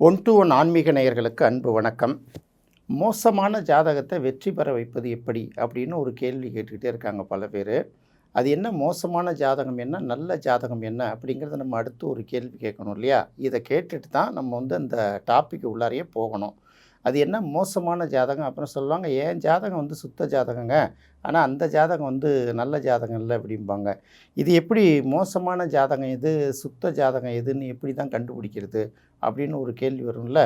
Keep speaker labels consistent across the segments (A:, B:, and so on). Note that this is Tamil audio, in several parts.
A: ஒன் டு ஒன் ஆன்மீக நேயர்களுக்கு அன்பு வணக்கம். மோசமான ஜாதகத்தை வெற்றி பெற வைப்பது எப்படி அப்படின்னு ஒரு கேள்வி கேட்டுக்கிட்டே இருக்காங்க பல பேர். அது என்ன மோசமான ஜாதகம் என்ன, நல்ல ஜாதகம் என்ன அப்படிங்கிறத நம்ம அடுத்து ஒரு கேள்வி கேட்கணும் இல்லையா? இதை கேட்டுட்டு தான் நம்ம அந்த டாபிக் உள்ளாரையே போகணும். அது என்ன மோசமான ஜாதகம்? அப்புறம் சொல்லுவாங்க, என் ஜாதகம் சுத்த ஜாதகங்க, ஆனால் அந்த ஜாதகம் நல்ல ஜாதகம் இல்லை அப்படிம்பாங்க. இது எப்படி மோசமான ஜாதகம் எது, சுத்த ஜாதகம் எதுன்னு எப்படி தான் கண்டுபிடிக்கிறது அப்படின்னு ஒரு கேள்வி வரும்ல.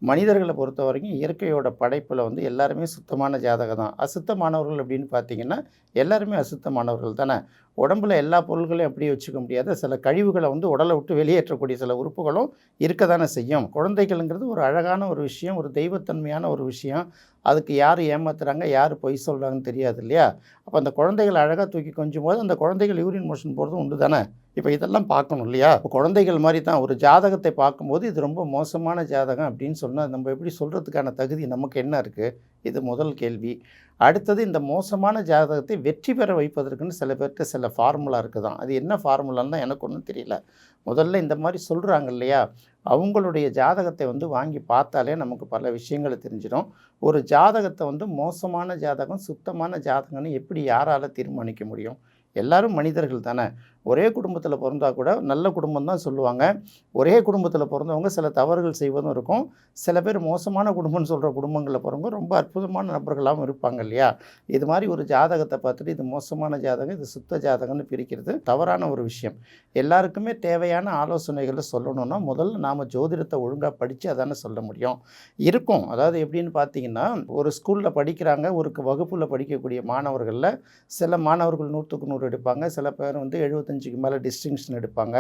A: மனிதர்களை பொறுத்த வரைக்கும் இயற்கையோட படைப்பில் எல்லாருமே சுத்தமான ஜாதகம் தான். அசுத்தமானவர்கள் அப்படின்னு பார்த்தீங்கன்னா எல்லாருமே அசுத்தமானவர்கள் தானே. உடம்புல எல்லா பொருள்களையும் அப்படியே வச்சுக்க முடியாது. சில கழிவுகளை உடலை விட்டு வெளியேற்றக்கூடிய சில உறுப்புகளும் இருக்க தானே செய்யும். குழந்தைகள்ங்கிறது ஒரு அழகான ஒரு விஷயம், ஒரு தெய்வத்தன்மையான ஒரு விஷயம். அதுக்கு யார் ஏமாத்துறாங்க, யார் பொய் சொல்கிறாங்கன்னு தெரியாது இல்லையா? அப்போ அந்த குழந்தைகள் அழகாக தூக்கி கொஞ்சும் போது அந்த குழந்தைகள் யூரின் மோஷன் போகிறதும் உண்டு தானே. இப்போ இதெல்லாம் பார்க்கணும் இல்லையா? இப்போ குழந்தைகள் மாதிரி தான் ஒரு ஜாதகத்தை பார்க்கும்போது இது ரொம்ப மோசமான ஜாதகம் அப்படின்னு சொன்னால் நம்ம எப்படி சொல்கிறதுக்கான தகுதி நமக்கு என்ன இருக்குது? இது முதல் கேள்வி. அடுத்தது, இந்த மோசமான ஜாதகத்தை வெற்றி பெற வைப்பதற்குன்னு சில பேர்கிட்ட சில ஃபார்முலா இருக்குதான். அது என்ன ஃபார்முலான்னு தான் எனக்கு ஒன்றும் தெரியல. முதல்ல இந்த மாதிரி சொல்கிறாங்க இல்லையா? அவங்களுடைய ஜாதகத்தை வாங்கி பார்த்தாலே நமக்கு பல விஷயங்களை தெரிஞ்சிடும். ஒரு ஜாதகத்தை மோசமான ஜாதகம் சுத்தமான ஜாதகம்னு எப்படி யாரால் தீர்மானிக்க முடியும்? எல்லாரும் மனிதர்கள் தானே. ஒரே குடும்பத்தில் பிறந்தா கூட நல்ல குடும்பம் தான் சொல்லுவாங்க. ஒரே குடும்பத்தில் பிறந்தவங்க சில தவறுகள் செய்வதும் இருக்கும். சில பேர் மோசமான குடும்பம்னு சொல்கிற குடும்பங்களில் பிறந்தவங்க ரொம்ப அற்புதமான நபர்களாகவும் இருப்பாங்க இல்லையா? இது மாதிரி ஒரு ஜாதகத்தை பார்த்துட்டு இது மோசமான ஜாதகம், இது சுத்த ஜாதகம்னு பிரிக்கிறது தவறான ஒரு விஷயம். எல்லாருக்குமே தேவையான ஆலோசனைகளை சொல்லணும்னா முதல்ல நாம் ஜோதிடத்தை ஒழுங்காக படித்து அதானே சொல்ல முடியும். இருக்கும், அதாவது எப்படின்னு பார்த்தீங்கன்னா, ஒரு ஸ்கூலில் படிக்கிறாங்க, ஒரு வகுப்பில் படிக்கக்கூடிய மாணவர்களில் சில மாணவர்கள் 100க்கு 100 எடுப்பாங்க. சில பேர் 75க்கு மேலே டிஸ்டிங்ஷன் எடுப்பாங்க.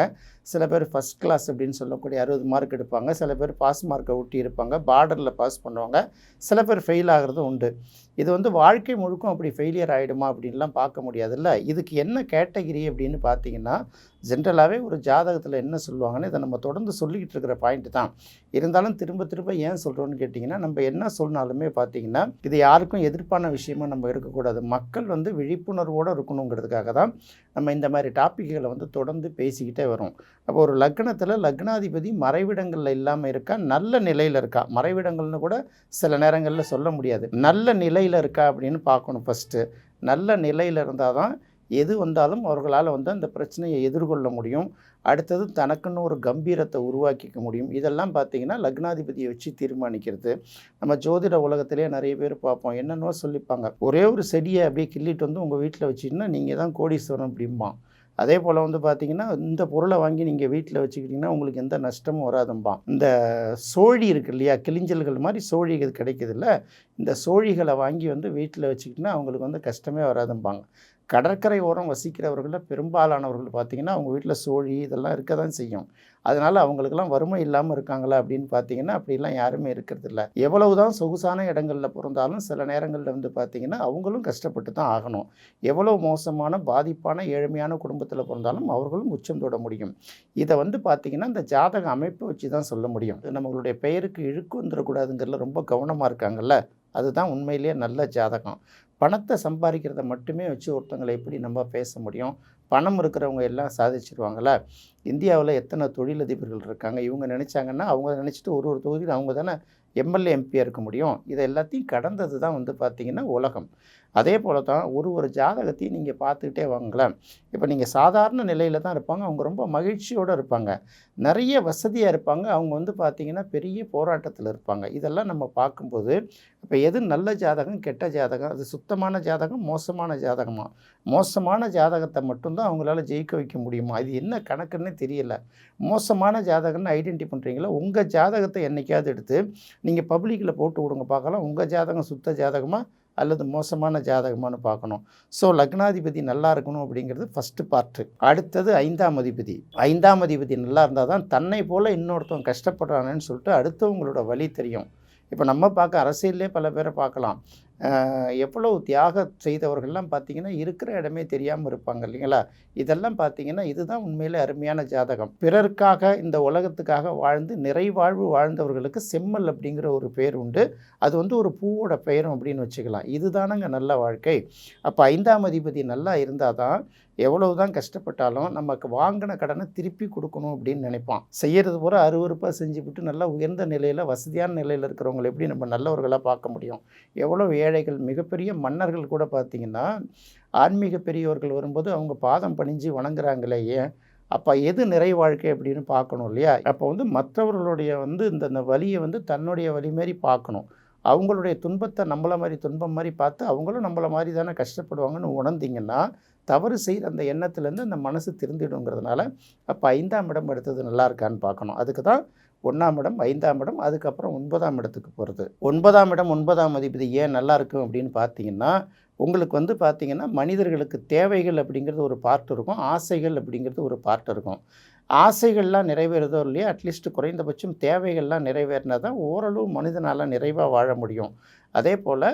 A: சில பேர் ஃபஸ்ட் கிளாஸ் அப்படின்னு சொல்லக்கூடிய 60 மார்க் எடுப்பாங்க. சில பேர் பாஸ் மார்க்கை ஒட்டி இருப்பாங்க, பார்டரில் பாஸ் பண்ணுவாங்க. சில பேர் ஃபெயில் ஆகிறதும் உண்டு. இது வாழ்க்கை முழுக்கும் அப்படி ஃபெயிலியர் ஆகிடுமா அப்படின்லாம் பார்க்க முடியாதுல்ல. இதுக்கு என்ன கேட்டகிரி அப்படின்னு பார்த்தீங்கன்னா, ஜென்ரலாகவே ஒரு ஜாதகத்தில் என்ன சொல்லுவாங்கன்னு இதை நம்ம தொடர்ந்து சொல்லிக்கிட்டு இருக்கிற பாயிண்ட்டு தான். இருந்தாலும் திரும்ப திரும்ப ஏன் சொல்கிறோன்னு கேட்டிங்கன்னா, நம்ம என்ன சொன்னாலுமே பார்த்தீங்கன்னா இது யாருக்கும் எதிர்ப்பான விஷயமா நம்ம இருக்கக்கூடாது. மக்கள் விழிப்புணர்வோடு இருக்கணுங்கிறதுக்காக தான் நம்ம இந்த மாதிரி டாப்பிக்குகளை தொடர்ந்து பேசிக்கிட்டே வரோம். அப்போ ஒரு லக்னத்தில் லக்னாதிபதி மறைவிடங்களில் இல்லாமல் இருக்கா, நல்ல நிலையில் இருக்கா. மறைவிடங்கள்னு கூட சில நேரங்களில் சொல்ல முடியாது. நல்ல நிலையில் இருக்கா அப்படின்னு பார்க்கணும் ஃபஸ்ட்டு. நல்ல நிலையில் இருந்தால் தான் எது வந்தாலும் அவர்களால் அந்த பிரச்சனையை எதிர்கொள்ள முடியும். அடுத்தது தனக்குன்னு ஒரு கம்பீரத்தை உருவாக்கிக்க முடியும். இதெல்லாம் பார்த்திங்கன்னா லக்னாதிபதியை வச்சு தீர்மானிக்கிறது. நம்ம ஜோதிட உலகத்திலே நிறைய பேர் பார்ப்போம், என்னென்னோ சொல்லிப்பாங்க. ஒரே ஒரு செடியை அப்படியே கிள்ளிட்டு உங்கள் வீட்டில் வச்சிங்கன்னா நீங்கள் தான் கோடீஸ்வரன் அப்படிம்பான். அதே போல் பார்த்திங்கன்னா, இந்த பொருளை வாங்கி நீங்கள் வீட்டில் வச்சுக்கிட்டிங்கன்னா உங்களுக்கு எந்த நஷ்டமும் வராதும்பான். இந்த சோழி இருக்குது இல்லையா, கிளிஞ்சல்கள் மாதிரி சோழிகள் கிடைக்குதுல்ல, இந்த சோழிகளை வாங்கி வீட்டில் வச்சுக்கிட்டிங்கன்னா அவங்களுக்கு கஷ்டமே வராதும்பாங்க. கடற்கரை ஓரம் வசிக்கிறவர்களில் பெரும்பாலானவர்கள் பார்த்திங்கன்னா அவங்க வீட்டில் சோழி இதெல்லாம் இருக்க தான் செய்யும். அதனால் அவங்களுக்கெல்லாம் வறுமை இல்லாமல் இருக்காங்களா அப்படின்னு பார்த்தீங்கன்னா அப்படிலாம் யாருமே இருக்கிறதில்ல. எவ்வளவு தான் சொகுசான இடங்களில் பிறந்தாலும் சில நேரங்களில் பார்த்திங்கன்னா அவங்களும் கஷ்டப்பட்டு தான் ஆகணும். எவ்வளோ மோசமான பாதிப்பான ஏழ்மையான குடும்பத்தில் பிறந்தாலும் அவர்களும் உச்சம் தொட முடியும். இதை பார்த்திங்கன்னா இந்த ஜாதக அமைப்பை வச்சு தான் சொல்ல முடியும். நம்மளுடைய பெயருக்கு இழுக்கு வந்துடக்கூடாதுங்கிறதுல ரொம்ப கவனமாக இருக்காங்கல்ல, அதுதான் உண்மையிலேயே நல்ல ஜாதகம். பணத்தை சம்பாதிக்கிறத மட்டுமே வச்சு ஒருத்தங்களை எப்படி நம்ம பேச முடியும்? பணம் இருக்கிறவங்க எல்லாம் சாதிச்சிருவாங்களா? இந்தியாவில் எத்தனை தொழிலதிபர்கள் இருக்காங்க? இவங்க நினச்சாங்கன்னா அவங்க நினச்சிட்டு ஒரு ஒரு தொகுதியில் அவங்க தானே எம்எல்ஏ எம்பியாக இருக்க முடியும். இதை எல்லாத்தையும் கடந்தது தான் பார்த்திங்கன்னா உலகம். அதே போல் தான் ஒரு ஜாதகத்தையும் நீங்கள் பார்த்துக்கிட்டே வாங்களேன். இப்போ நீங்கள் சாதாரண நிலையில் தான் இருப்பாங்க, அவங்க ரொம்ப மகிழ்ச்சியோடு இருப்பாங்க, நிறைய வசதியாக இருப்பாங்க, அவங்க பார்த்திங்கன்னா பெரிய போராட்டத்தில் இருப்பாங்க. இதெல்லாம் நம்ம பார்க்கும்போது இப்போ எது நல்ல ஜாதகம், கெட்ட ஜாதகம், அது சுத்தமான ஜாதகம், மோசமான ஜாதகமா? மோசமான ஜாதகத்தை மட்டும்தான் அவங்களால ஜெயிக்க வைக்க முடியுமா? இது என்ன கணக்குன்னே தெரியல. மோசமான ஜாதகம்னு ஐடென்டி பண்ணுறீங்களா? உங்கள் ஜாதகத்தை என்றைக்காவது எடுத்து நீங்கள் பப்ளிக்கில் போட்டு விடுங்க பார்க்கலாம். உங்கள் ஜாதகம் சுத்த ஜாதகமாக அல்லது மோசமான ஜாதகமானு பார்க்கணும். ஸோ லக்னாதிபதி நல்லா இருக்கணும் அப்படிங்கிறது ஃபஸ்ட்டு பார்ட்டு. அடுத்தது 5ஆம் அதிபதி. 5ஆம் அதிபதி நல்லா இருந்தால் தான் தன்னை போல் இன்னொருத்தவங்க கஷ்டப்படுறானேன்னு சொல்லிட்டு அடுத்தவங்களோட வழி தெரியும். இப்போ நம்ம பார்க்க அரசியல்லே பல பேரை பார்க்கலாம். எவ்வளவு தியாகம் செய்தவர்கள்லாம் பார்த்தீங்கன்னா, இருக்கிற இடமே தெரியாம இருப்பாங்க இல்லைங்களா? இதெல்லாம் பார்த்தீங்கன்னா, இதுதான் உண்மையிலே அருமையான ஜாதகம். பிறருக்காக, இந்த உலகத்துக்காக வாழ்ந்து நிறைவாழ்வு வாழ்ந்தவர்களுக்கு செம்மல் அப்படிங்கிற ஒரு பேர் உண்டு. அது வந்து ஒரு பூவோட பெயரும் அப்படின்னு வச்சுக்கலாம். இதுதானங்க நல்ல வாழ்க்கை. அப்போ 5ஆம் அதிபதி நல்லா இருந்தா தான், எவ்வளவு தான் கஷ்டப்பட்டாலும் நமக்கு வாங்கின கடனை திருப்பி கொடுக்கணும் அப்படின்னு நினைப்பான். செய்யறது பூரா அருவருப்பாக செஞ்சுவிட்டு நல்லா உயர்ந்த நிலையில், வசதியான நிலையில் இருக்கிறவங்களை எப்படி நம்ம நல்லவர்களாக பார்க்க முடியும்? எவ்வளோ ஏழைகள், மிகப்பெரிய மன்னர்கள் கூட பார்த்தீங்கன்னா, ஆன்மீக பெரியவர்கள் வரும்போது அவங்க பாதம் பணிஞ்சு வணங்குறாங்களே ஏன்? அப்போ எது நிறை வாழ்க்கை அப்படின்னு பார்க்கணும் இல்லையா? அப்போ வந்து மற்றவர்களுடைய வந்து இந்த வலியை வந்து தன்னுடைய வலி மாரி பார்க்கணும். அவங்களுடைய துன்பத்தை நம்மள மாரி துன்பம் மாரி பார்த்து, அவங்களும் நம்மள மாரி தானே கஷ்டப்படுவாங்கன்னு உணர்ந்தீங்கன்னா, தவறு செய்கிற அந்த எண்ணத்துலேருந்து அந்த மனசு திருந்திடுங்கிறதுனால, அப்போ 5ஆம் இடம் எடுத்தது நல்லா இருக்கான்னு பார்க்கணும். அதுக்கு தான் 1ஆம் இடம், 5ஆம் இடம், அதுக்கப்புறம் 9ஆம் இடத்துக்கு போகிறது. 9ஆம் இடம், 9ஆம் அதிபதி ஏன் நல்லா இருக்கும் அப்படின்னு பார்த்தீங்கன்னா, உங்களுக்கு வந்து பார்த்தீங்கன்னா, மனிதர்களுக்கு தேவைகள் அப்படிங்கிறது ஒரு பார்ட் இருக்கும். ஆசைகள் அப்படிங்கிறது ஒரு பார்ட் இருக்கும். ஆசைகள்லாம் நிறைவேறுதோ இல்லையோ, அட்லீஸ்ட் குறைந்தபட்சம் தேவைகள்லாம் நிறைவேறினா தான் ஓரளவு மனிதனால நிறைவா வாழ முடியும். அதேபோல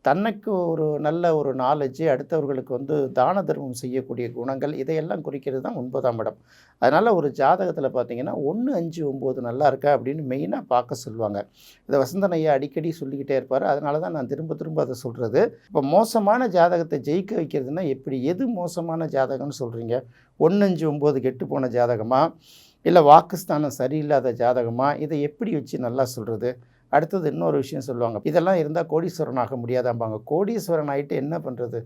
A: தனக்கு ஒரு நல்ல ஒரு நாலேட்ஜு, அடுத்தவர்களுக்கு வந்து தான தர்மம் செய்யக்கூடிய குணங்கள், இதையெல்லாம் குறிக்கிறது தான் 9ஆம் இடம். அதனால் ஒரு ஜாதகத்தில் பார்த்தீங்கன்னா, 1, 5, 9 நல்லா இருக்கா அப்படின்னு மெயினாக பார்க்க சொல்லுவாங்க. இதை வசந்தன் ஐயா அடிக்கடி சொல்லிக்கிட்டே இருப்பார். அதனால தான் நான் திரும்ப திரும்ப அதை சொல்கிறது. இப்போ மோசமான ஜாதகத்தை ஜெயிக்க வைக்கிறதுனா எப்படி? எது மோசமான ஜாதகம்னு சொல்கிறீங்க? 1, 5, 9 கெட்டு போன ஜாதகமா? இல்லை வாக்குஸ்தானம் சரியில்லாத ஜாதகமா? இதை எப்படி வச்சு நல்லா சொல்கிறது? அடுத்தது இன்னொரு விஷயம் சொல்லுவாங்க. இதெல்லாம் இருந்தால் கோடீஸ்வரன் ஆக முடியாதாம்பாங்க. கோடீஸ்வரன் ஆகிட்டு என்ன பண்ணுறது?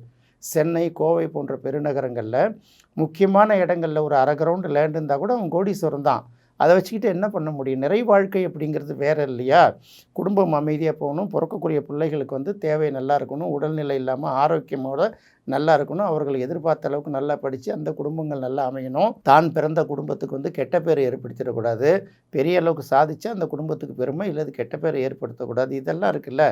A: சென்னை, கோவை போன்ற பெருநகரங்களில் முக்கியமான இடங்களில் ஒரு 1/2 கிரவுண்டு லேண்ட் இருந்தால் கூட அவன் கோடீஸ்வரன் தான். அதை வச்சுக்கிட்டு என்ன பண்ண முடியும்? நிறை வாழ்க்கை அப்படிங்கிறது வேறு இல்லையா? குடும்பம் அமைதியாக போகணும், பிறக்கக்கூடிய பிள்ளைகளுக்கு வந்து தேவை நல்லா இருக்கணும், உடல்நிலை இல்லாமல் ஆரோக்கியமோட நல்லா இருக்கணும், அவர்கள் எதிர்பார்த்த அளவுக்கு நல்லா படித்து அந்த குடும்பங்கள் நல்லா அமையணும், தான் பிறந்த குடும்பத்துக்கு வந்து கெட்ட பேர் ஏற்படுத்திடக்கூடாது, பெரிய அளவுக்கு சாதிச்சா அந்த குடும்பத்துக்கு பெருமை, இல்லை கெட்ட பேரை ஏற்படுத்தக்கூடாது, இதெல்லாம் இருக்குல்ல.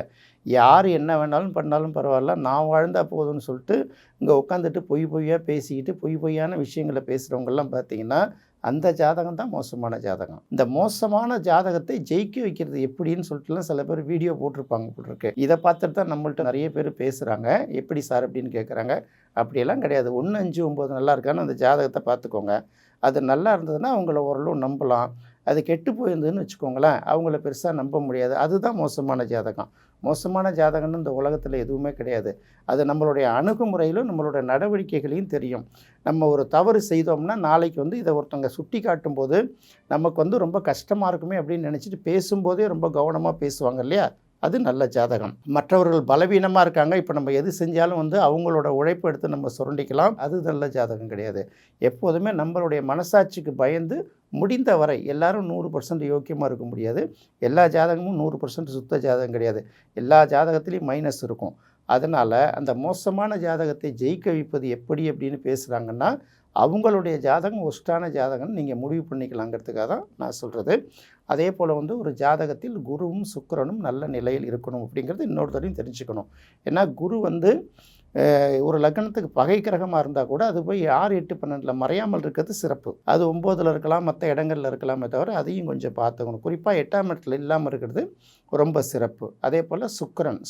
A: யார் என்ன வேணாலும் பண்ணாலும் பரவாயில்ல, நான் வாழ்ந்தால் போதும்னு சொல்லிட்டு இங்கே உட்காந்துட்டு பொய்யாக பேசிக்கிட்டு பொய்யான விஷயங்களை பேசுகிறவங்கெல்லாம் பார்த்தீங்கன்னா, அந்த ஜாதகம் தான் மோசமான ஜாதகம். இந்த மோசமான ஜாதகத்தை ஜெயிக்க வைக்கிறது எப்படின்னு சொல்லிட்டுலாம் சில பேர் வீடியோ போட்டிருப்பாங்க போட்டிருக்கு. இதை பார்த்துட்டு தான் நம்மள்ட்ட நிறைய பேர் பேசுகிறாங்க. எப்படி சார் அப்படின்னு கேட்குறாங்க. அப்படியெல்லாம் கிடையாது. 1, 5, 9 நல்லா இருக்கான்னு அந்த ஜாதகத்தை பார்த்துக்கோங்க. அது நல்லா இருந்ததுன்னா அவங்கள ஓரளவு நம்பலாம். அது கெட்டு போயிருந்ததுன்னு வச்சுக்கோங்களேன், அவங்கள பெருசாக நம்ப முடியாது. அதுதான் மோசமான ஜாதகம். மோசமான ஜாதகம்னு இந்த உலகத்தில் எதுவுமே கிடையாது. அது நம்மளுடைய அணுகுமுறையிலும் நம்மளுடைய நடவடிக்கைகளையும் தெரியும். நம்ம ஒரு தவறு செய்தோம்னா நாளைக்கு வந்து இதை ஒருத்தவங்க சுட்டி காட்டும்போது நமக்கு வந்து ரொம்ப கஷ்டமாக இருக்குமே அப்படின்னு நினச்சிட்டு பேசும்போதே ரொம்ப கவனமாக பேசுவாங்க இல்லையா? அது நல்ல ஜாதகம். மற்றவர்கள் பலவீனமாக இருக்காங்க, இப்போ நம்ம எது செஞ்சாலும் வந்து அவங்களோட உழைப்பு எடுத்து நம்ம சுரண்டிக்கலாம், அது நல்ல ஜாதகம் கிடையாது. எப்போதுமே நம்மளுடைய மனசாட்சிக்கு பயந்து முடிந்த வரை, எல்லாரும் 100% யோக்கியமாக இருக்க முடியாது. எல்லா ஜாதகமும் 100% சுத்த ஜாதகம் கிடையாது. எல்லா ஜாதகத்துலேயும் மைனஸ் இருக்கும். அதனால் அந்த மோசமான ஜாதகத்தை ஜெயிக்க வைப்பது எப்படி அப்படின்னு பேசுகிறாங்கன்னா, அவங்களுடைய ஜாதகம் ஒஸ்ட்டான ஜாதகம்னு நீங்கள் முடிவு பண்ணிக்கலாங்கிறதுக்காக தான் நான் சொல்கிறது. அதே போல் வந்து ஒரு ஜாதகத்தில் குருவும் சுக்கிரனும் நல்ல நிலையில் இருக்கணும் அப்படிங்கிறது இன்னொருத்தரையும் தெரிஞ்சுக்கணும். ஏன்னா குரு வந்து ஒரு லக்னத்துக்கு பகை கிரகமாக இருந்தால் கூட அது போய் 6, 8, 12 மறையாமல் இருக்கிறது சிறப்பு. அது 9ல் இருக்கலாம், மற்ற இடங்களில் இருக்கலாமே தவிர அதையும் கொஞ்சம் பார்த்துக்கணும். குறிப்பாக 8ஆம் இடத்துல இல்லாமல் இருக்கிறது ரொம்ப சிறப்பு. அதே போல்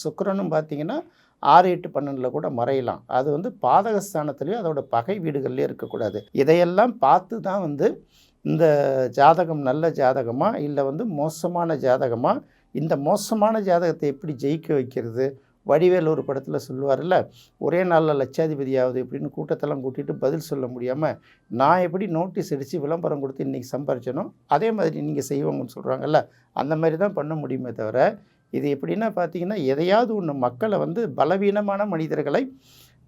A: சுக்கிரனும் பார்த்திங்கன்னா 6, 8, 12 கூட மறையலாம். அது வந்து பாதகஸ்தானத்துலேயும் அதோட பகை வீடுகள்லேயும் இருக்கக்கூடாது. இதையெல்லாம் பார்த்து தான் வந்து இந்த ஜாதகம் நல்ல ஜாதகமா இல்லை வந்து மோசமான ஜாதகமா, இந்த மோசமான ஜாதகத்தை எப்படி ஜெயிக்க வைக்கிறது? வடிவேல் ஒரு படத்தில் சொல்லுவார்ல, ஒரே நாளில் லட்சாதிபதியாவது இப்படின்னு கூட்டத்தெல்லாம் கூட்டிகிட்டு பதில் சொல்ல முடியாமல், நான் எப்படி நோட்டீஸ் அடித்து விளம்பரம் கொடுத்து இன்றைக்கி சம்பாரிச்சனோ அதே மாதிரி நீங்கள் செய்வாங்கன்னு சொல்கிறாங்கல்ல, அந்த மாதிரி தான் பண்ண முடியுமே தவிர, இது எப்படின்னா பார்த்தீங்கன்னா, எதையாவது ஒன்று மக்களை வந்து பலவீனமான மனிதர்களை,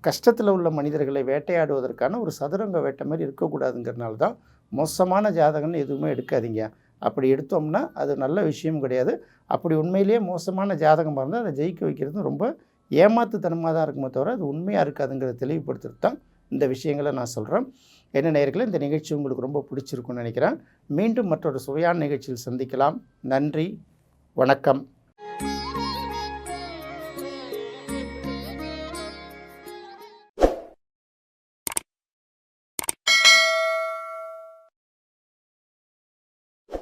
A: கஷ்டத்தில் உள்ள மனிதர்களை வேட்டையாடுவதற்கான ஒரு சதுரங்க வேட்டை மாதிரி இருக்கக்கூடாதுங்கிறனால தான் மோசமான ஜாதகம்னு எதுவுமே எடுக்காதீங்க. அப்படி எடுத்தோம்னா அது நல்ல விஷயம் கிடையாது. அப்படி உண்மையிலேயே மோசமான ஜாதகமாக இருந்தால் அதை ஜெயிக்க வைக்கிறது ரொம்ப ஏமாத்துத்தனமாக தான் இருக்குமே தவிர அது உண்மையாக இருக்காதுங்கிறத தெளிவுபடுத்துறது தான் இந்த விஷயங்களை நான் சொல்கிறேன். என்ன நேயர்களே, இந்த நிகழ்ச்சி உங்களுக்கு ரொம்ப பிடிச்சிருக்குன்னு நினைக்கிறேன். மீண்டும் மற்றொரு சுவையான நிகழ்ச்சியில் சந்திக்கலாம். நன்றி, வணக்கம்.